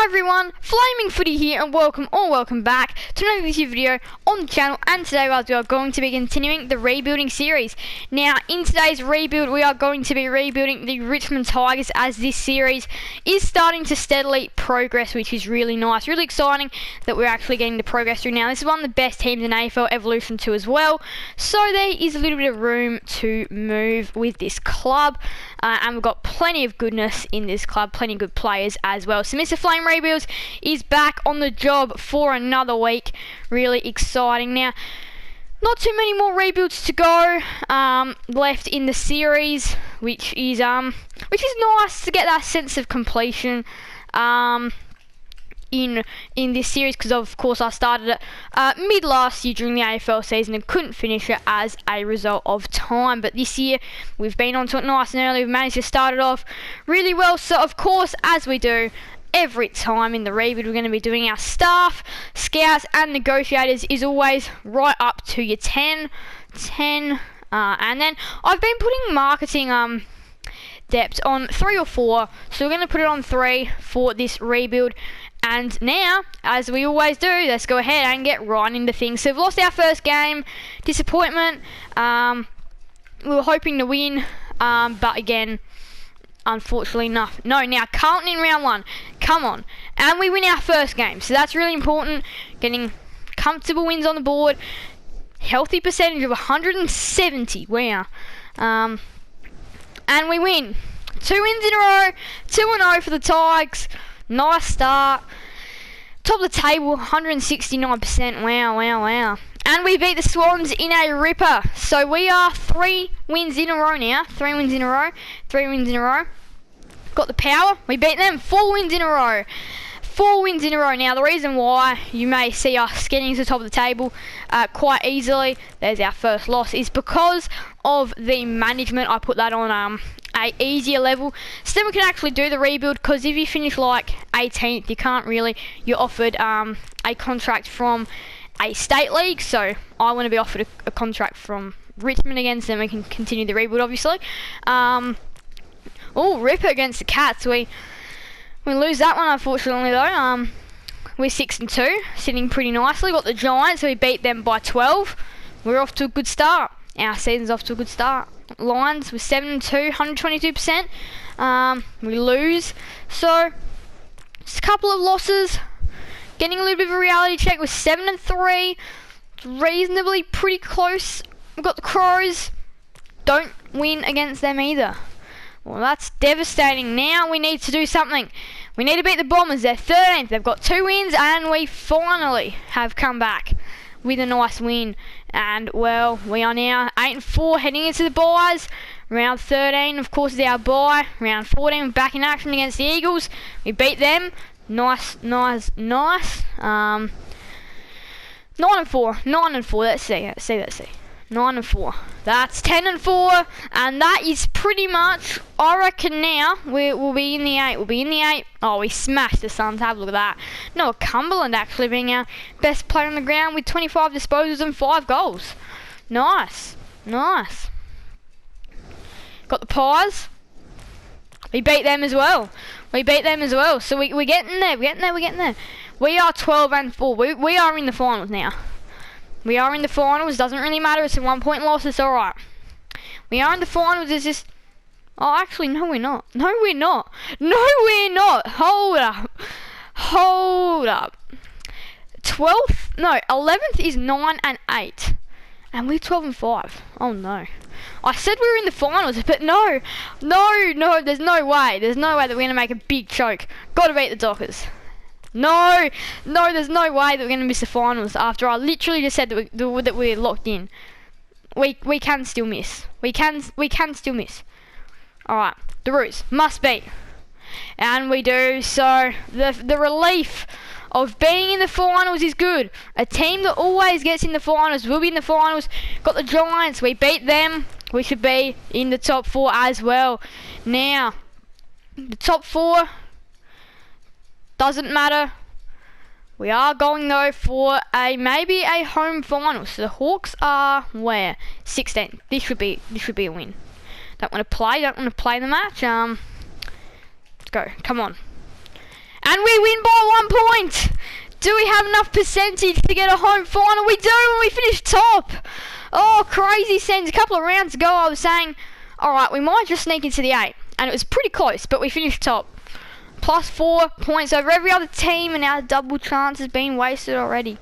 everyone, Flaming Footy here and welcome back to another video on the channel, and today we are going to be continuing the rebuilding series. Now in today's rebuild we are going to be rebuilding the Richmond Tigers, as this series is starting to steadily progress, which is really nice, really exciting that we're actually getting the progress through now. This is one of the best teams in AFL Evolution 2 as well, so there is a little bit of room to move with this club, and we've got plenty of goodness in this club, plenty of good players as well. So Mr. Flame Rebuilds is back on the job for another week. Really exciting. Now, not too many more rebuilds to go left in the series, which is nice to get that sense of completion in this series, because of course I started it mid last year during the AFL season and couldn't finish it as a result of time. But this year we've been onto it nice and early. We've managed to start it off really well. So of course, as we do every time in the rebuild, we're going to be doing our staff, scouts and negotiators is always right up to your 10. And then I've been putting marketing depth on 3 or 4, so we're going to put it on 3 for this rebuild. And now, as we always do, let's go ahead and get right into things. So we've lost our first game, disappointment. We were hoping to win, but again, unfortunately enough. No, now Carlton in round 1, come on, and we win our first game, so that's really important. Getting comfortable wins on the board, healthy percentage of 170, wow. And we win 2 wins in a row, 2-0 for the Tigers. Nice start. Top of the table, 169%. Wow. And we beat the Swans in a ripper. So we are 3 wins in a row now. 3 wins in a row. Got the power. We beat them. 4 wins in a row. 4 wins in a row. Now, the reason why you may see us getting to the top of the table quite easily, there's our first loss, is because of the management. I put that on a easier level, so then we can actually do the rebuild, because if you finish like 18th, you can't really, you're offered a contract from a state league, so I want to be offered a contract from Richmond again, so then we can continue the rebuild obviously. Ripper against the Cats, we lose that one unfortunately though. We're 6-2, sitting pretty nicely. Got the Giants, so we beat them by 12. We're off to a good start. Our season's off to a good start. Lions with 7-2, 122%. We lose, so just a couple of losses. Getting a little bit of a reality check with 7-3. Reasonably pretty close. We've got the Crows. Don't win against them either. Well, that's devastating. Now we need to do something. We need to beat the Bombers. They're 13th. They've got 2 wins, and we finally have come back with a nice win. And well, we are now 8-4, heading into the byes. Round 13, of course, is our bye. Round 14, we're back in action against the Eagles. We beat them. Nice. 9-4. Let's see. 9-4. That's 10-4, and that is pretty much, I reckon now we'll be in the 8. Oh, we smashed the Suns. Have a look at that. Noah Cumberland actually being our best player on the ground with 25 disposals and 5 goals. Nice. Got the Pies. We beat them as well. So we're getting there. We are 12-4. We are in the finals now. Doesn't really matter. It's a 1-point loss. It's all right. We are in the finals. It's just. Oh, actually, no, we're not. Hold up. 11th is 9-8, and we're 12-5. Oh no. I said we were in the finals, but no. There's no way that we're gonna make a big choke. Got to beat the Dockers. No, there's no way that we're going to miss the finals after I literally just said that we're locked in. We can still miss. We can still miss. Alright, the Roos must beat. And we do, so the relief of being in the finals is good. A team that always gets in the finals will be in the finals. Got the Giants, we beat them. We should be in the top 4 as well. Now, the top 4... doesn't matter. We are going though for maybe a home final. So the Hawks are where? 16. This should be a win. Don't want to play the match. Let's go. Come on. And we win by 1 point. Do we have enough percentage to get a home final? We do when we finish top. Oh, crazy sense. A couple of rounds ago I was saying, alright, we might just sneak into the 8. And it was pretty close, but we finished top. Plus 4 points over every other team, and our double chance has been wasted already.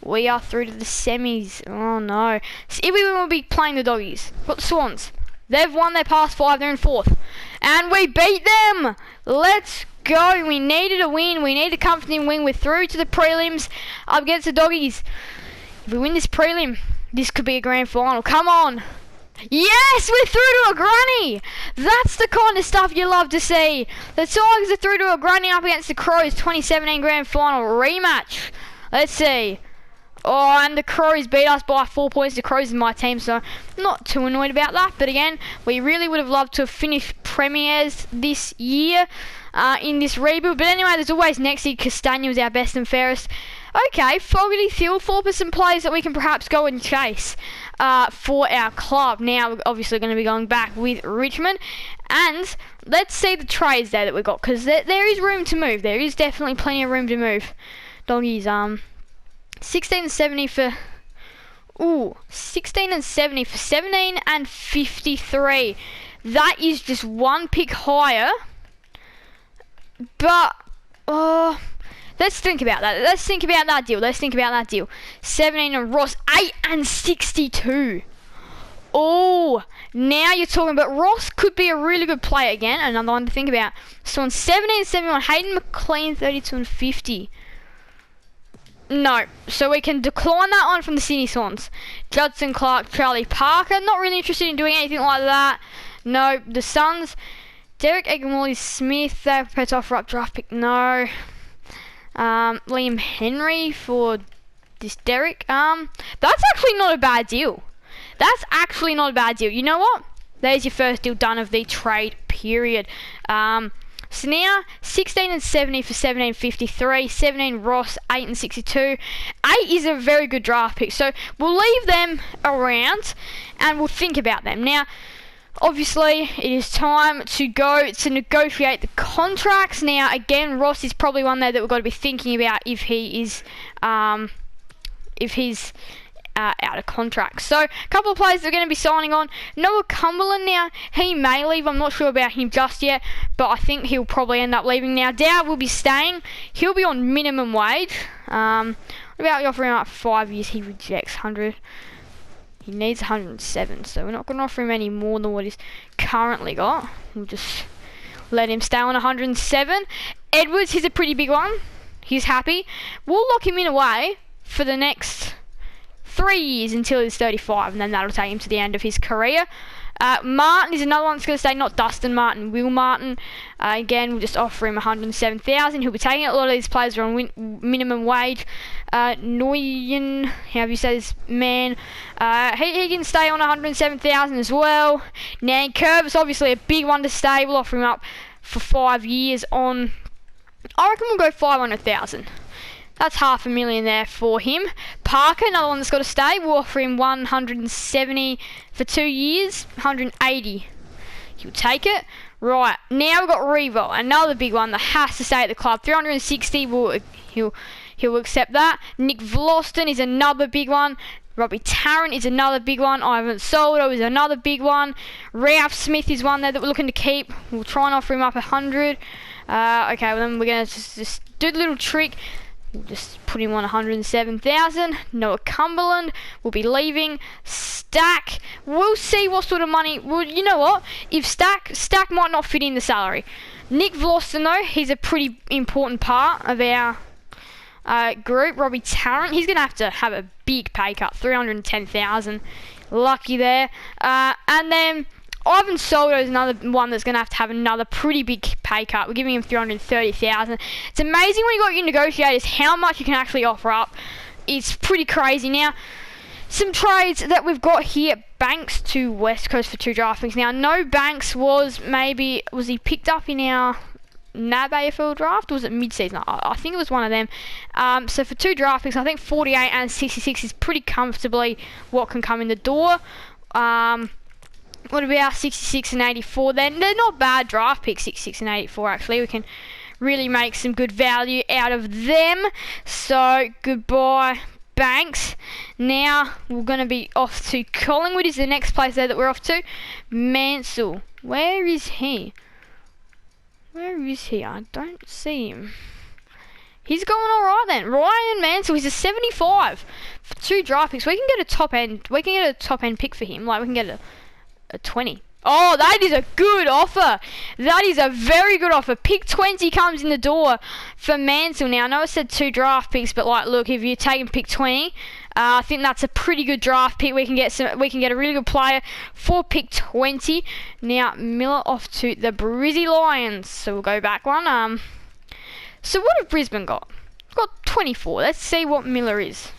We are through to the semis. Oh no. So if we win, we'll be playing the Doggies. Got the Swans. They've won their past 5, they're in 4th. And we beat them! Let's go. We needed a win. We need a comforting win. We're through to the prelims up against the Doggies. If we win this prelim, this could be a grand final. Come on. Yes, we're through to a granny. That's the kind of stuff you love to see. The Tigers are through to a granny up against the Crows. 2017 grand final rematch. Let's see. Oh, and the Crows beat us by 4 points. The Crows is my team, so not too annoyed about that. But again, we really would have loved to have finished premiers this year in this rebuild. But anyway, there's always next year. Castagna was our best and fairest. Okay, Fogarty, Thilthorpe are some players that we can perhaps go and chase for our club. Now, we're obviously going to be going back with Richmond. And let's see the trades there that we've got, because there is room to move. There is definitely plenty of room to move. Doggies, 16 and 70 for... Ooh, 16 and 70 for 17 and 53. That is just 1 pick higher. But, let's think about that. Let's think about that deal. 17 and Ross, 8 and 62. Oh, now you're talking about Ross could be a really good player again. Another one to think about. So on 17 and 71, Hayden McLean, 32 and 50. No, so we can decline that one from the Sydney Swans. Judson Clark, Charlie Parker, not really interested in doing anything like that. No, the Suns, Derek Egamorley Smith, they're prepared to offer up draft pick. No. Liam Henry for this Derek. That's actually not a bad deal. You know what? There's your first deal done of the trade period. So now 16 and 70 for 17.53, 17 Ross, 8 and 62. 8 is a very good draft pick, so we'll leave them around and we'll think about them. Now, obviously, it is time to go to negotiate the contracts. Now, again, Ross is probably one there that we've got to be thinking about if he's out of contract. So, a couple of players that are going to be signing on. Noah Cumberland now, he may leave. I'm not sure about him just yet, but I think he'll probably end up leaving. Now, Dowd will be staying. He'll be on minimum wage. What about offering him up for 5 years? He rejects 100. He needs 107, so we're not going to offer him any more than what he's currently got. We'll just let him stay on 107. Edwards, he's a pretty big one. He's happy. We'll lock him in away for the next 3 years until he's 35, and then that'll take him to the end of his career. Martin is another one that's going to stay, not Dustin Martin, Will Martin. Again, we'll just offer him 107,000. He'll be taking it. A lot of these players are on minimum wage. Nguyen, however you say this man, he can stay on 107,000 as well. Now, Curvis, obviously a big one to stay. We'll offer him up for 5 years on, I reckon we'll go 500,000. That's $500,000 there for him. Parker, another one that's got to stay. We'll offer him 170 for 2 years, 180. He'll take it. Right, now we've got Revo, another big one that has to stay at the club. 360, he'll accept that. Nick Vlosten is another big one. Robbie Tarrant is another big one. Ivan Soldo is another big one. Ralph Smith is one there that we're looking to keep. We'll try and offer him up 100. Okay, well then we're going to just do the little trick. We'll just put him on 107,000. Noah Cumberland will be leaving. Stack, we'll see what sort of money. Well, you know what? If Stack might not fit in the salary. Nick Vlosten though, he's a pretty important part of our group. Robbie Tarrant, he's going to have a big pay cut, 310,000. Lucky there. And then Ivan Soldo is another one that's going to have another pretty big pay cut. We're giving him 330,000. It's amazing when you got your negotiators how much you can actually offer up. It's pretty crazy. Now, some trades that we've got here. Banks to West Coast for 2 draft picks. Now, no Banks was he picked up in our NAB AFL draft, or was it mid-season? I think it was one of them. So for 2 draft picks, I think 48 and 66 is pretty comfortably what can come in the door. What about 66 and 84 then? They're not bad draft picks, 66 and 84 actually. We can really make some good value out of them. So goodbye, Banks. Now we're going to be off to Collingwood is the next place there that we're off to. Mansell. Where is he? Where is he? I don't see him. He's going alright then. Ryan Mansell, he's a 75 for 2 draft picks. We can get a top end. We can get a top end pick for him. Like we can get a 20. Oh, that is a good offer. That is a very good offer. Pick 20 comes in the door for Mansell. Now I know I said 2 draft picks, but like, look, if you're taking pick 20, I think that's a pretty good draft pick. We can get a really good player for pick 20. Now Miller off to the Brizzy Lions. So we'll go back one. So what have Brisbane got? Got 24. Let's see what Miller is.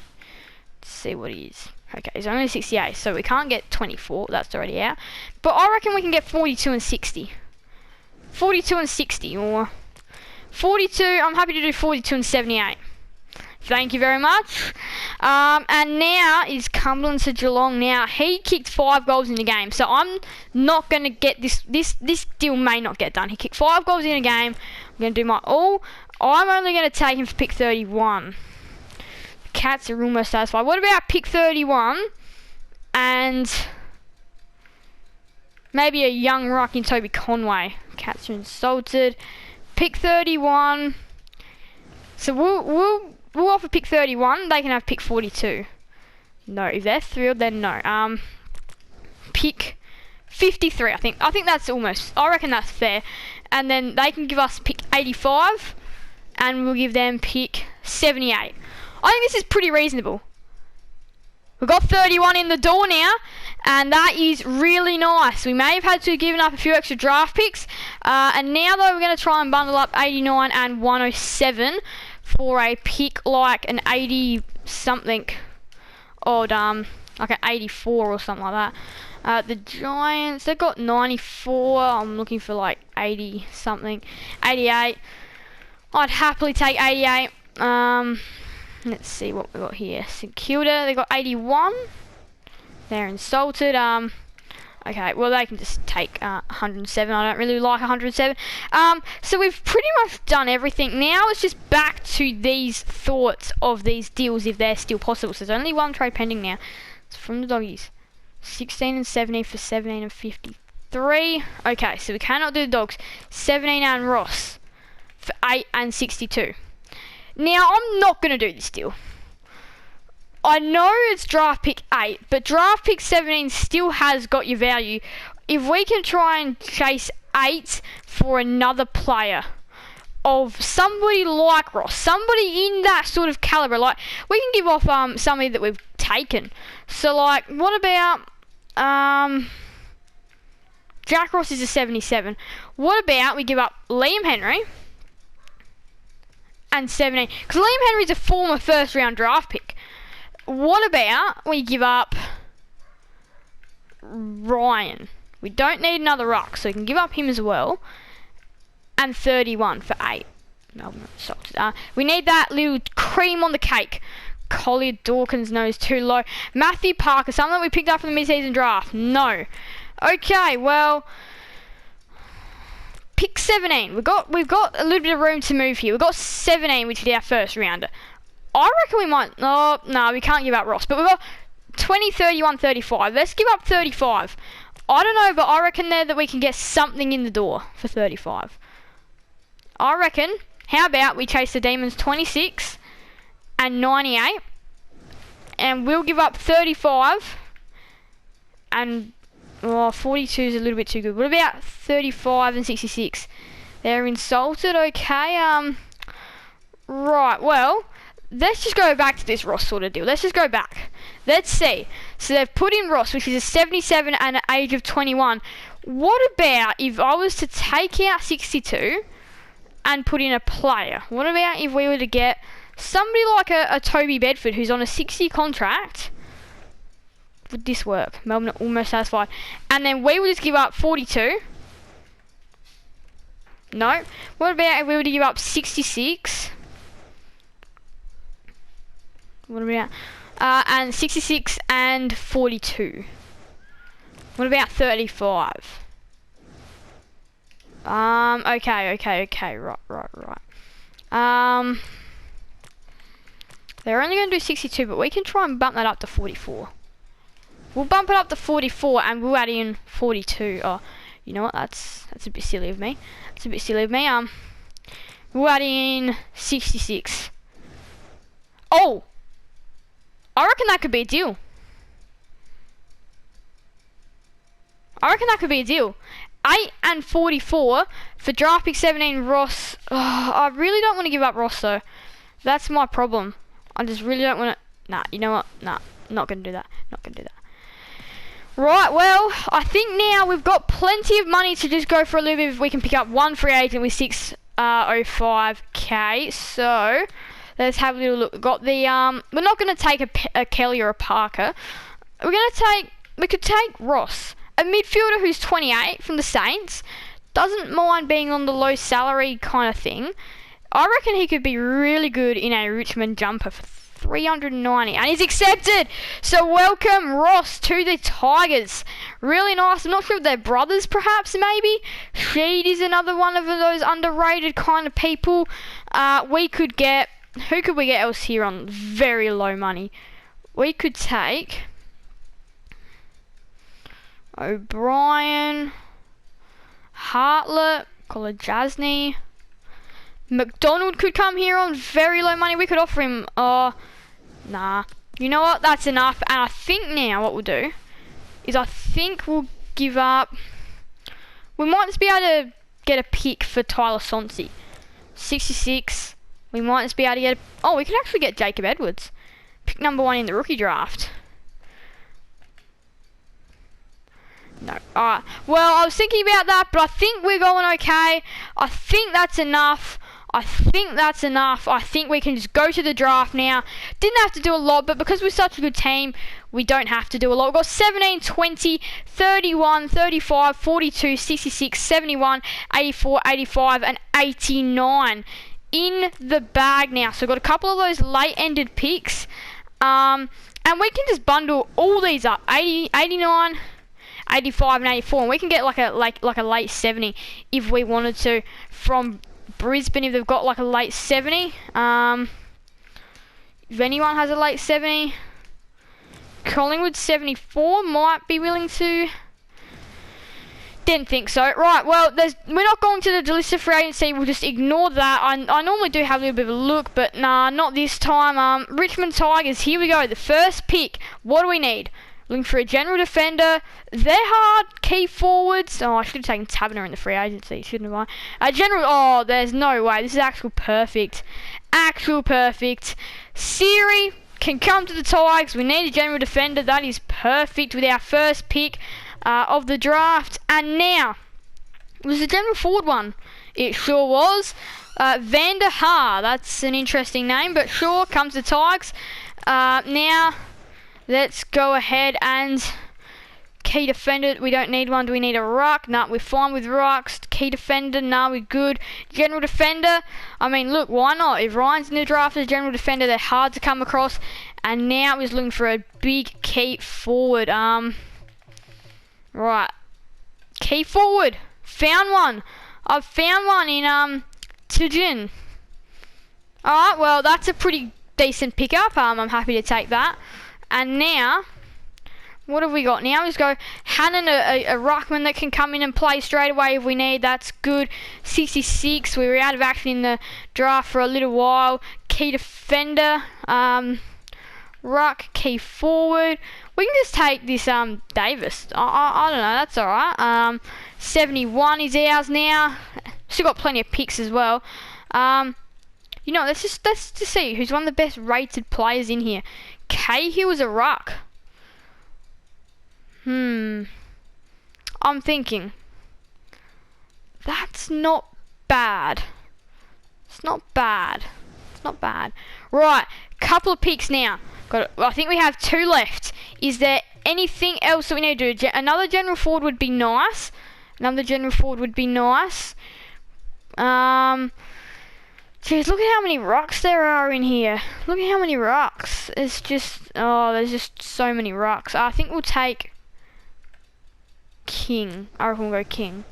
Let's see what he is. Okay, he's only 68, so we can't get 24. That's already out. But I reckon we can get 42 and 60. 42 and 60, or 42. I'm happy to do 42 and 78. Thank you very much. And now is Cumberland to Geelong. Now he kicked 5 goals in the game, so I'm not going to get this. This deal may not get done. He kicked 5 goals in a game. I'm going to do my all. I'm only going to take him for pick 31. The Cats are almost satisfied. What about pick 31 and maybe a young ruck in Toby Conway? Cats are insulted. Pick 31. So we'll offer pick 31. They can have pick 42. No, if they're thrilled, then no. Pick 53. I think that's almost. I reckon that's fair. And then they can give us pick 85, and we'll give them pick 78. I think this is pretty reasonable. We've got 31 in the door now, and that is really nice. We may have had to have given up a few extra draft picks, and now though we're going to try and bundle up 89 and 107 for a pick like an 80 something odd, like an 84 or something like that. The Giants, they've got 94. I'm looking for like 80 something, 88. I'd happily take 88. Let's see what we got here. St Kilda, they got 81. They're insulted. Okay, well they can just take 107. I don't really like 107. So we've pretty much done everything. Now it's just back to these thoughts of these deals if they're still possible. So there's only one trade pending now. It's from the Doggies. 16 and 17 for 17 and 53. Okay, so we cannot do the Dogs. 17 and Ross for 8 and 62. Now, I'm not going to do this deal. I know it's draft pick 8, but draft pick 17 still has got your value. If we can try and chase 8 for another player of somebody like Ross, somebody in that sort of caliber, like we can give off somebody that we've taken. So like, what about Jack Ross is a 77. What about we give up Liam Henry and 17? Because Liam Henry's a former first round draft pick. What about we give up Ryan? We don't need another ruck, so we can give up him as well. And 31 for 8. Melbourne salted. We need that little cream on the cake. Collier Dawkins nose too low. Matthew Parker, something that we picked up from the mid-season draft. No. Okay, well, pick 17. We've got a little bit of room to move here. We've got 17, which is our first rounder. I reckon we might. Oh, no, we can't give up Ross. But we've got 20, 31, 35. Let's give up 35. I don't know, but I reckon there that we can get something in the door for 35. I reckon. How about we chase the Demons 26 and 98, and we'll give up 35, and 42 is a little bit too good. What about 35 and 66? They're insulted. Okay. Right. Well, let's just go back to this Ross sort of deal. Let's just go back. Let's see. So they've put in Ross, which is a 77 and an age of 21. What about if I was to take out 62 and put in a player? What about if we were to get somebody like a Toby Bedford who's on a 60 contract? Would this work? Melbourne are almost satisfied. And then we would just give up 42. No. What about if we were to give up 66? What about and 66 and 42? What about 35? Okay. Right. They're only going to do 62, but we can try and bump that up to 44. We'll bump it up to 44 and we'll add in 42. Oh, you know what? That's a bit silly of me. We'll add in 66. Oh! I reckon that could be a deal. 8 and 44 for draft pick 17 Ross. Oh, I really don't want to give up Ross though. That's my problem. I just really don't want to. Nah, you know what? Nah, not going to do that. Right, well, I think now we've got plenty of money to just go for a little bit if we can pick up one free agent with 605k. So, let's have a little look. Got the, we're not going to take a Kelly or a Parker. We could take Ross, a midfielder who's 28 from the Saints. Doesn't mind being on the low salary kind of thing. I reckon he could be really good in a Richmond jumper for 390, and he's accepted. So welcome Ross to the Tigers. Really nice. I'm not sure if they're brothers, perhaps, maybe. Sheed is another one of those underrated kind of people. Who could we get else here on very low money? We could take O'Brien, Hartlett, Kolajasny. McDonald could come here on very low money. We could offer him, nah. You know what? That's enough. And I think now what we'll do is I think we'll give up. We might just be able to get a pick for Tyler Sonsi. 66. We might just be able to get we can actually get Jacob Edwards. Pick number 1 in the rookie draft. No. Alright. Well, I was thinking about that, but I think we're going okay. I think that's enough. I think we can just go to the draft now. Didn't have to do a lot, but because we're such a good team, we don't have to do a lot. We've got 17, 20, 31, 35, 42, 66, 71, 84, 85, and 89 in the bag now. So we've got a couple of those late-ended picks. And we can just bundle all these up. 80, 89... 85 and 84, and we can get like a late 70 if we wanted to from Brisbane if they've got like a late 70. If anyone has a late 70, Collingwood 74 might be willing to. Didn't think so. Right, well, we're not going to the list of free agency. We'll just ignore that. I normally do have a little bit of a look, but nah, not this time. Richmond Tigers, here we go. The first pick. What do we need? Looking for a general defender. They're hard. Key forwards. Oh, I should have taken Taverner in the free agency, shouldn't I? General. There's no way. This is actual perfect. Siri can come to the Tigers. We need a general defender. That is perfect with our first pick of the draft. And now, was the general forward one? It sure was. Vander Haar. That's an interesting name, but sure, comes to Tigers. Now, let's go ahead and key defender. We don't need one. Do we need a ruck? Nah, we're fine with rucks. Key defender. Nah, we're good. General defender. I mean, look, why not? If Ryan's in the draft as general defender, they're hard to come across. And now he's looking for a big key forward. Right. Key forward. Found one. I've found one in Tijin. Alright, well, that's a pretty decent pickup. I'm happy to take that. And now, what have we got? Now let's go Shannon, a ruckman that can come in and play straight away if we need. That's good. 66. We were out of action in the draft for a little while. Key defender. Ruck. Key forward. We can just take this Davis. I don't know. That's alright. 71 is ours now. Still got plenty of picks as well. You know, let's just see who's one of the best rated players in here. Cahill is a ruck. I'm thinking. That's not bad. It's not bad. Right, couple of picks now. I think we have 2 left. Is there anything else that we need to do? Another general forward would be nice. Jeez, look at how many rucks there are in here. It's just, there's just so many rucks. I think we'll take King. I reckon we'll go King.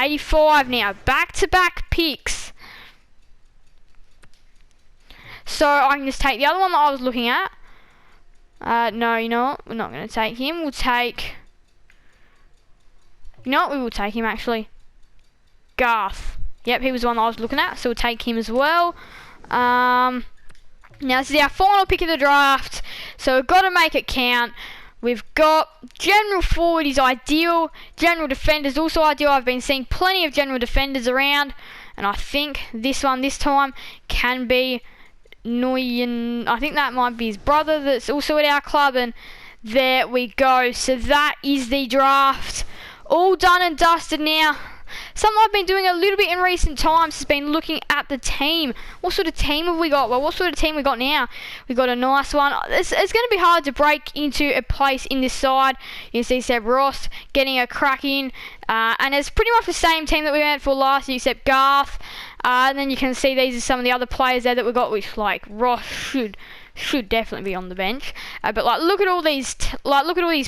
85 now. Back-to-back picks. So I can just take the other one that I was looking at. No, you know what? We're not going to take him. We'll take... You know what? We will take him, actually. Garth. Yep, he was the one I was looking at, so we'll take him as well. Now, this is our final pick of the draft, so we've got to make it count. We've got general forward is ideal. General defender is also ideal. I've been seeing plenty of general defenders around, and I think this one this time can be Nguyen. I think that might be his brother that's also at our club, and there we go. So that is the draft. All done and dusted now. Something I've been doing a little bit in recent times has been looking at the team. What sort of team have we got? Well, what sort of team we got now? We've got a nice one. It's going to be hard to break into a place in this side. You can see Seb Ross getting a crack in. And it's pretty much the same team that we went for last year, except Garth. And then you can see these are some of the other players there that we got, which like Ross should definitely be on the bench. But like, look at all these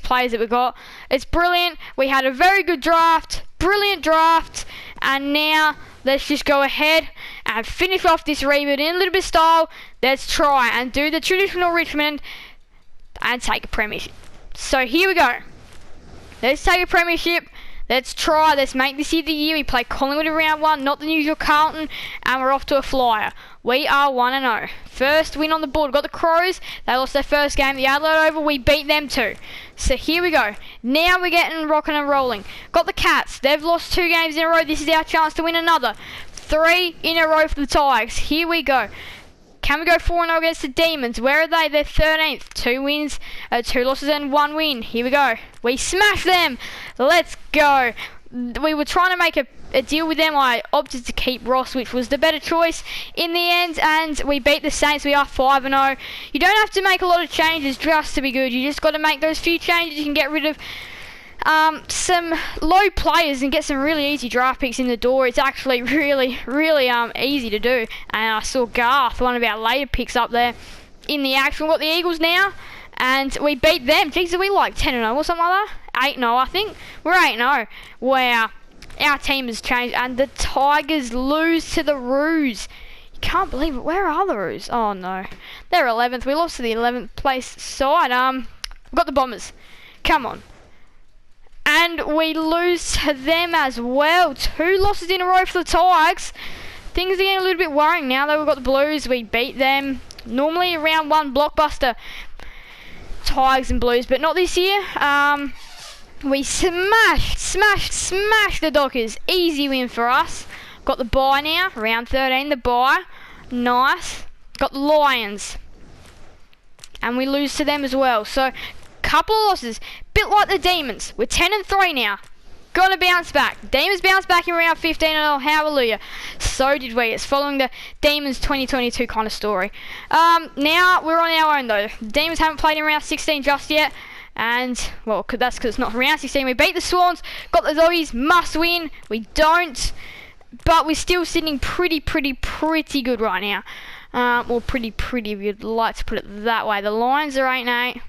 players that we got. It's brilliant. We had a very good draft, brilliant draft, and now let's just go ahead and finish off this rebuild in a little bit of style. Let's try and do the traditional Richmond and take a premiership. So here we go. Let's take a premiership. Let's try. Let's make this year the year. We play Collingwood in round 1, not the usual Carlton, and we're off to a flyer. We are 1-0. First win on the board. We've got the Crows. They lost their first game, the Adelaide Oval. We beat them too. So here we go. Now we're getting rocking and rolling. Got the Cats. They've lost 2 games in a row. This is our chance to win another. 3 in a row for the Tigers. Here we go. Can we go 4-0 against the Demons? Where are they? They're 13th. 2 wins, 2 losses and 1 win. Here we go. We smash them. Let's go. We were trying to make a deal with them. I opted to keep Ross, which was the better choice in the end, and we beat the Saints. We are 5-0. You don't have to make a lot of changes just to be good. You just got to make those few changes. You can get rid of some low players and get some really easy draft picks in the door. It's actually really easy to do. And I saw Garth, one of our later picks, up there in the action. We've got the Eagles now, and we beat them. Jeez, are we like 10-0 or something like that? 8-0, I think. We're 8-0. Wow. Our team has changed, and the Tigers lose to the Roos. You can't believe it. Where are the Roos? Oh no, they're 11th. We lost to the 11th place side. We've got the Bombers. Come on. And we lose to them as well. 2 losses in a row for the Tigers. Things are getting a little bit worrying now though. We've got the Blues. We beat them. Normally round 1 blockbuster, Tigers and Blues, but not this year. We smashed the Dockers. Easy win for us. Got the bye now. Round 13, the bye. Nice. Got the Lions. And we lose to them as well. So, couple of losses. Bit like the Demons. We're 10-3 now. Gotta bounce back. Demons bounced back in round 15 and oh, hallelujah. So did we. It's following the Demons 2022 kind of story. Now we're on our own though. The Demons haven't played in round 16 just yet. And, well, that's because it's not round 16. We beat the Swans. Got the Doggies. Must win. We don't. But we're still sitting pretty good right now. Well, pretty if you'd like to put it that way. The Lions are 8-8.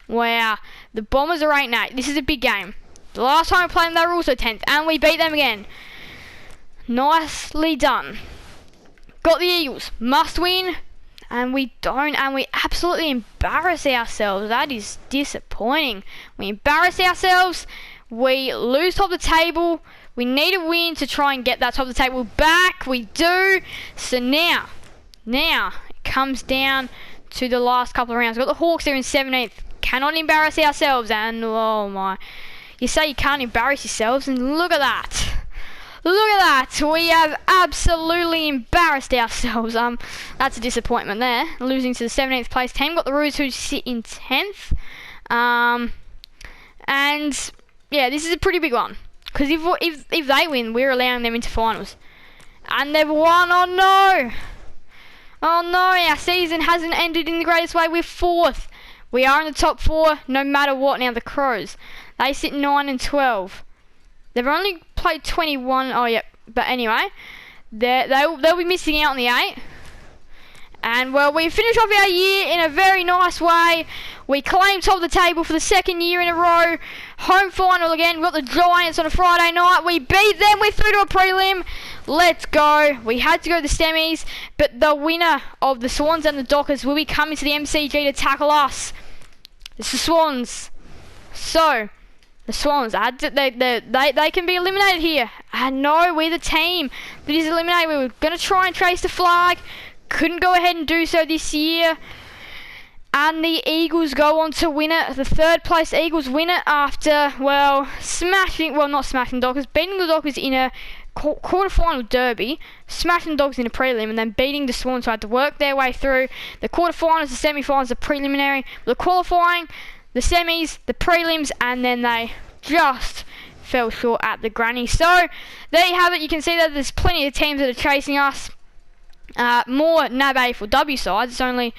Wow. The Bombers are 8-8. This is a big game. The last time we played them, they were also 10th. And we beat them again. Nicely done. Got the Eagles. Must win. And we don't, and we absolutely embarrass ourselves. That is disappointing. We embarrass ourselves. We lose top of the table. We need a win to try and get that top of the table back. We do. So now it comes down to the last couple of rounds. We've got the Hawks there in 17th. Cannot embarrass ourselves. And oh my, you say you can't embarrass yourselves, and look at that. Look at that. We have absolutely embarrassed ourselves. That's a disappointment there. Losing to the 17th place team. Got the Roos who sit in 10th. And yeah, this is a pretty big one. Because if they win, we're allowing them into finals. And they've won. Oh no. Oh no, our season hasn't ended in the greatest way. We're 4th. We are in the top 4 no matter what. Now the Crows, they sit 9 and 12. They've only played 21. Oh, yeah. But anyway, they'll be missing out on the 8. And well, we finished off our year in a very nice way. We claimed top of the table for the second year in a row. Home final again. We got the Giants on a Friday night. We beat them. We're through to a prelim. Let's go. We had to go to the semis, but the winner of the Swans and the Dockers will be coming to the MCG to tackle us. It's the Swans. So, the Swans, they can be eliminated here. And no, we're the team that is eliminated. We were going to try and trace the flag. Couldn't go ahead and do so this year. And the Eagles go on to win it. The third place Eagles win it after, well, not smashing Dockers, beating the Dockers in a quarterfinal derby, smashing the Dogs in a prelim, and then beating the Swans who had to work their way through the quarterfinals, the semi-finals, the preliminary, the qualifying, the semis, the prelims, and then they just fell short at the granny. So, there you have it. You can see that there's plenty of teams that are chasing us. More NAB AFLW sides. It's only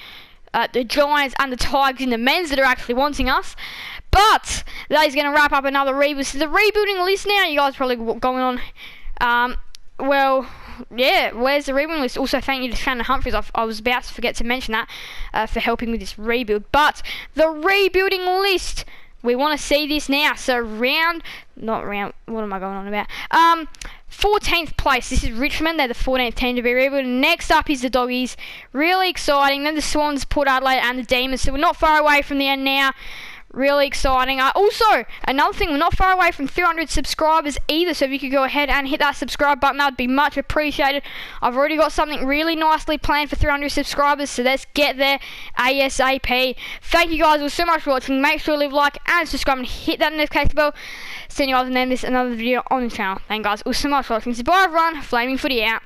the Giants and the Tigers in the men's that are actually wanting us. But that is going to wrap up another rebuild. So the rebuilding list now. You guys are probably going on. Well, yeah, where's the rebuilding list? Also, thank you to Shannon Humphries. I was about to forget to mention that for helping with this rebuild. But the rebuilding list. We want to see this now. So what am I going on about? 14th place. This is Richmond. They're the 14th team to be rebuilt. Next up is the Doggies. Really exciting. Then the Swans, Port Adelaide, and the Demons. So we're not far away from the end now. Really exciting. Also, another thing, we're not far away from 300 subscribers either, so if you could go ahead and hit that subscribe button, that would be much appreciated. I've already got something really nicely planned for 300 subscribers, so let's get there ASAP. Thank you guys all so much for watching. Make sure to leave a like and subscribe and hit that notification bell. See you guys and then this another video on the channel. Thank you guys all so much for watching. So bye everyone, Flaming Footy out.